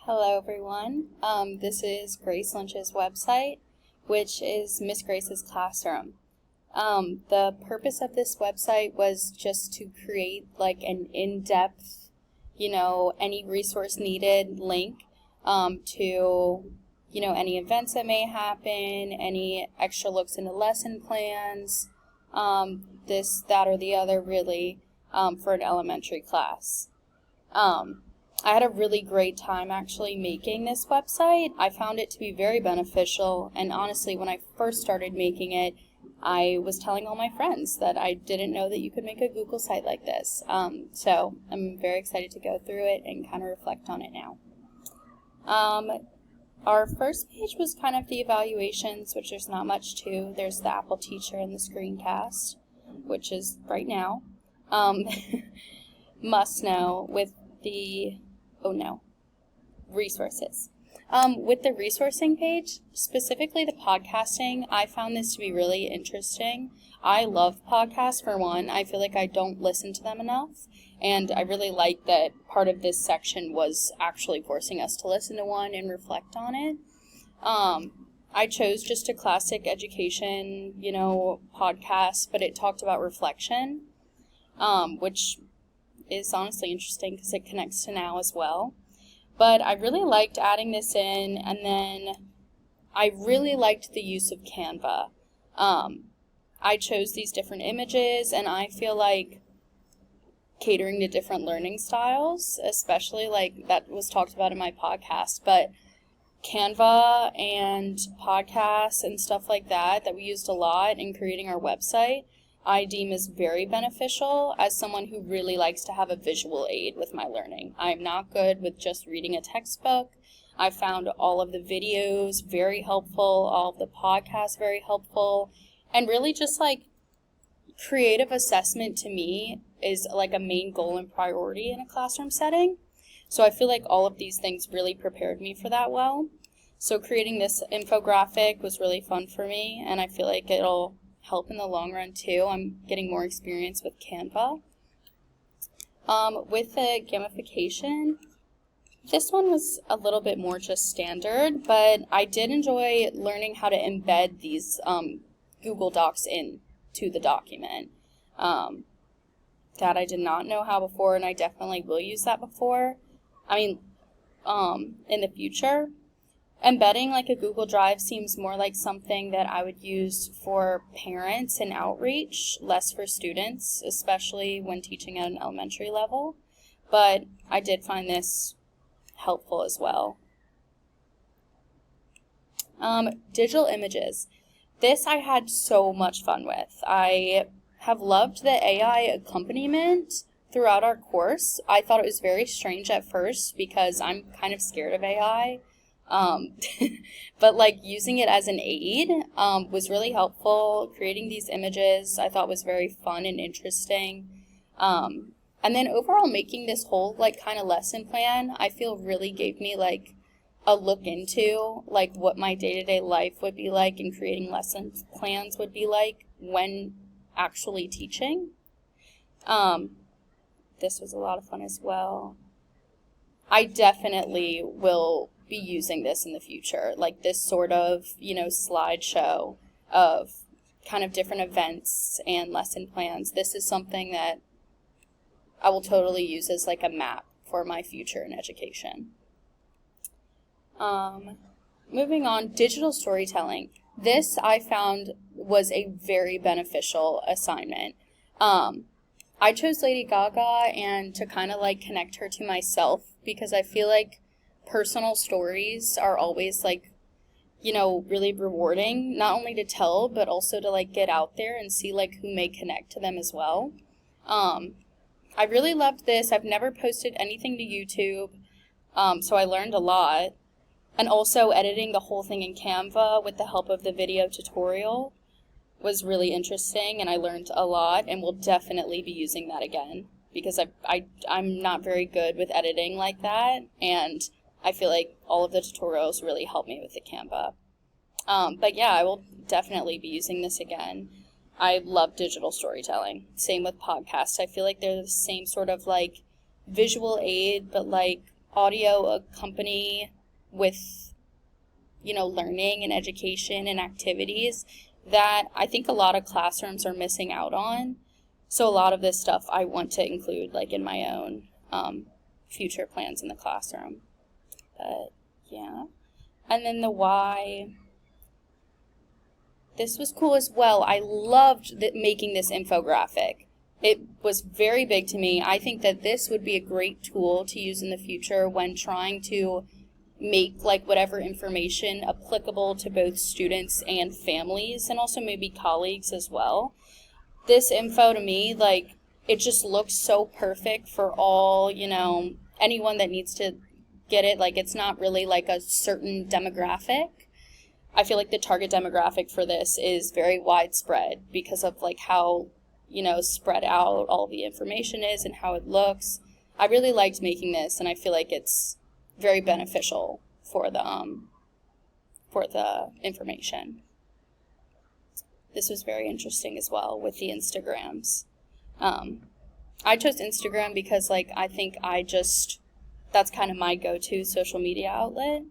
Hello everyone. This is Grace Lynch's website, which is Miss Grace's Classroom. The purpose of this website was just to create like an in-depth, any resource needed link to, any events that may happen, any extra looks into lesson plans, this, that, or the other really for an elementary class. I had a really great time actually making this website. I found it to be very beneficial, and honestly, when I first started making it, I was telling all my friends that I didn't know that you could make a Google site like this. So I'm very excited to go through it and kind of reflect on it now. Our first page was kind of the evaluations, which there's not much to. There's the Apple Teacher and the screencast, which is right now. Must know with the resources. With the resourcing page, specifically the podcasting, I found this to be really interesting. I love podcasts for one. I feel like I don't listen to them enough, and I really like that part of this section was actually forcing us to listen to one and reflect on it. I chose just a classic education, podcast, but it talked about reflection, which is honestly interesting because it connects to now as well. But I really liked adding this in, and then I really liked the use of Canva. I chose these different images, and I feel like catering to different learning styles, especially like that was talked about in my podcast, but Canva and podcasts and stuff like that we used a lot in creating our website, I deem is very beneficial as someone who really likes to have a visual aid with my learning. I'm not good with just reading a textbook. I found all of the videos very helpful, all of the podcasts very helpful, and really just like creative assessment to me is like a main goal and priority in a classroom setting. So I feel like all of these things really prepared me for that well. So creating this infographic was really fun for me, and I feel like it'll help in the long run too. I'm getting more experience with Canva. With the gamification, this one was a little bit more just standard, but I did enjoy learning how to embed these Google Docs into the document. That I did not know how before, and I definitely will use that in the future. Embedding like a Google Drive seems more like something that I would use for parents and outreach, less for students, especially when teaching at an elementary level. But I did find this helpful as well. Digital images. This I had so much fun with. I have loved the AI accompaniment throughout our course. I thought it was very strange at first because I'm kind of scared of AI. But like using it as an aid was really helpful. Creating these images I thought was very fun and interesting. And then overall making this whole like kind of lesson plan I feel really gave me like a look into like what my day-to-day life would be like and creating lesson plans would be like when actually teaching. This was a lot of fun as well. I definitely will be using this in the future, like this sort of, slideshow of kind of different events and lesson plans. This is something that I will totally use as like a map for my future in education. Moving on, digital storytelling. This I found was a very beneficial assignment. I chose Lady Gaga and to kind of like connect her to myself because I feel like personal stories are always like, really rewarding, not only to tell, but also to like get out there and see like who may connect to them as well. I really loved this. I've never posted anything to YouTube, so I learned a lot. And also editing the whole thing in Canva with the help of the video tutorial was really interesting, and I learned a lot, and will definitely be using that again because I'm not very good with editing like that, and I feel like all of the tutorials really helped me with the Canva. But yeah, I will definitely be using this again. I love digital storytelling. Same with podcasts. I feel like they're the same sort of like visual aid, but like audio accompany with, learning and education and activities that I think a lot of classrooms are missing out on. So a lot of this stuff I want to include like in my own future plans in the classroom. But yeah. And then the why. This was cool as well. I loved making this infographic. It was very big to me. I think that this would be a great tool to use in the future when trying to make like whatever information applicable to both students and families, and also maybe colleagues as well. This info to me, like, it just looks so perfect for all, anyone that needs to get it. Like, it's not really like a certain demographic. I feel like the target demographic for this is very widespread because of like how, spread out all the information is and how it looks. I really liked making this, and I feel like it's very beneficial for the information. This was very interesting as well with the Instagrams. I chose Instagram because I think that's kind of my go-to social media outlet.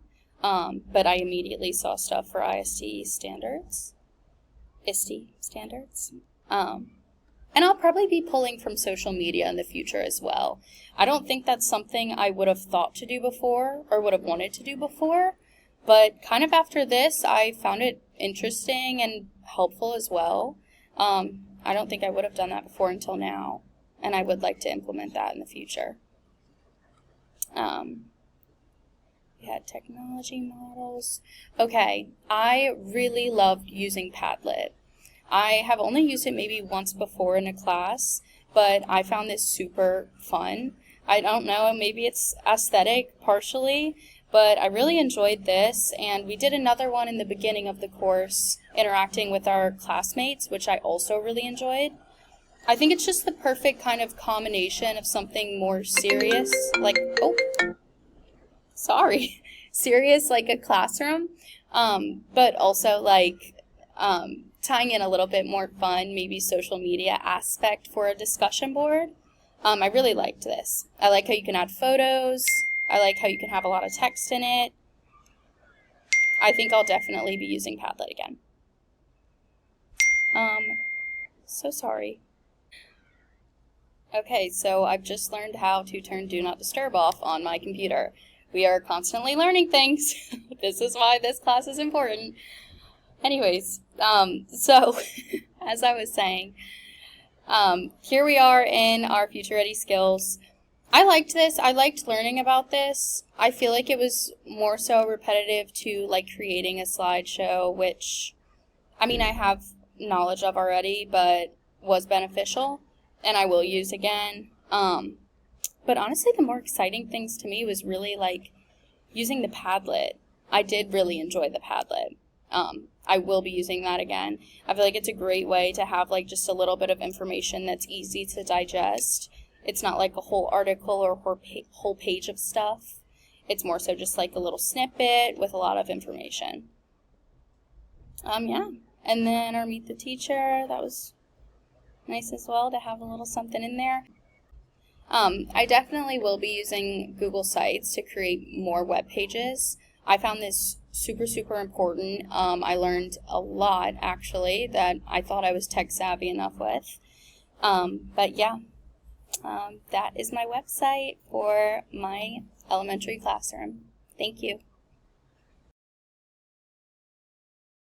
But I immediately saw stuff for ISTE standards. And I'll probably be pulling from social media in the future as well. I don't think that's something I would have thought to do before or would have wanted to do before, but kind of after this, I found it interesting and helpful as well. I don't think I would have done that before until now, and I would like to implement that in the future. We had technology models. Okay, I really loved using Padlet. I have only used it maybe once before in a class, but I found this super fun. I don't know, maybe it's aesthetic partially, but I really enjoyed this, and we did another one in the beginning of the course, interacting with our classmates, which I also really enjoyed. I think it's just the perfect kind of combination of something more serious, serious like a classroom, but also tying in a little bit more fun, maybe social media aspect for a discussion board. I really liked this. I like how you can add photos. I like how you can have a lot of text in it. I think I'll definitely be using Padlet again. So sorry. Okay, so I've just learned how to turn Do Not Disturb off on my computer. We are constantly learning things. This is why this class is important. Anyways, so as I was saying, here we are in our Future Ready skills. I liked this. I liked learning about this. I feel like it was more so repetitive to creating a slideshow, which, I have knowledge of already, but was beneficial and I will use again. But honestly, the more exciting things to me was really using the Padlet. I did really enjoy the Padlet. I will be using that again. I feel like it's a great way to have just a little bit of information that's easy to digest. It's not like a whole article or whole page of stuff. It's more so just a little snippet with a lot of information. Yeah. And then our Meet the Teacher, that was nice as well to have a little something in there. I definitely will be using Google Sites to create more web pages. I found this super, super important. I learned a lot, actually, that I thought I was tech savvy enough with. But yeah, that is my website for my elementary classroom. Thank you.